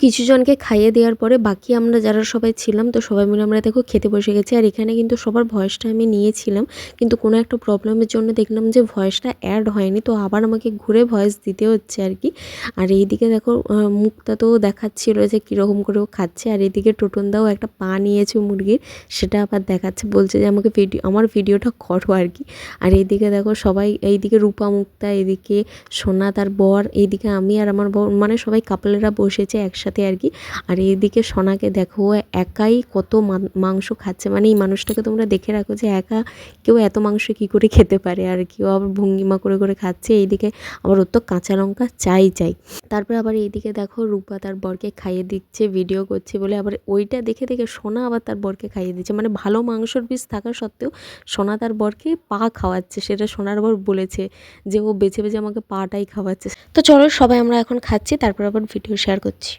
কিছুজনকে খাইয়ে দেওয়ার পরে বাকি আমরা যারা সবাই ছিলাম তো সবাই মিলে আমরা দেখো খেতে বসে গেছি। আর এখানে কিন্তু সবার ভয়েসটা আমি নিয়েছিলাম, কিন্তু কোনো একটা প্রবলেমের জন্য দেখলাম যে ভয়েসটা অ্যাড হয়নি, তো আবার আমাকে ঘুরে ভয়েস দিতে হচ্ছে আর কি। আর এইদিকে দেখো মুখটা তো দেখাচ্ছিল যে কীরকম করে ও খাচ্ছে, আর এইদিকে টোটনদাও একটা পা নিয়েছে মুরগির, সেটা আবার দেখাচ্ছে, বলছে যে আমাকে আমার ভিডিওটা করো আর কি। আর এইদিকে দেখো সবাই, এইদিকে রূপা মুক্তা, এদিকে সোনা তার বর, এইদিকে আমি আর আমার বর, মানে সবাই কাপলেরা বসেছে একসাথে আর কি। আর এইদিকে সোনাকে দেখো একাই কত মাংস খাচ্ছে, মানে এই মানুষটাকে তোমরা দেখে রাখো যে একা কেউ এত মাংস কী করে খেতে পারে, আর কেউ আবার ভঙ্গিমা করে করে খাচ্ছে। এইদিকে আবার ওর তো কাঁচা লঙ্কা চাই। তারপরে আবার এইদিকে দেখো রূপা তার বরকে খাইয়ে দিচ্ছে, ভিডিও করছে বলে, আবার ওইটা দেখে দেখে সোনা আবার তার বরকে খাইয়ে দিচ্ছে, মানে ভালো মাংসর পিস থাকা সত্ত্বেও সোনা তার বরকে পা খাওয়াচ্ছে। সেটা সোনার বর বলেছে যে ও বেছে বেছে আমাকে পাটাই খাওয়াচ্ছে। তো চলো সবাই আমরা এখন খাচ্ছি, তারপর আবার ভিডিও শেয়ার করছি।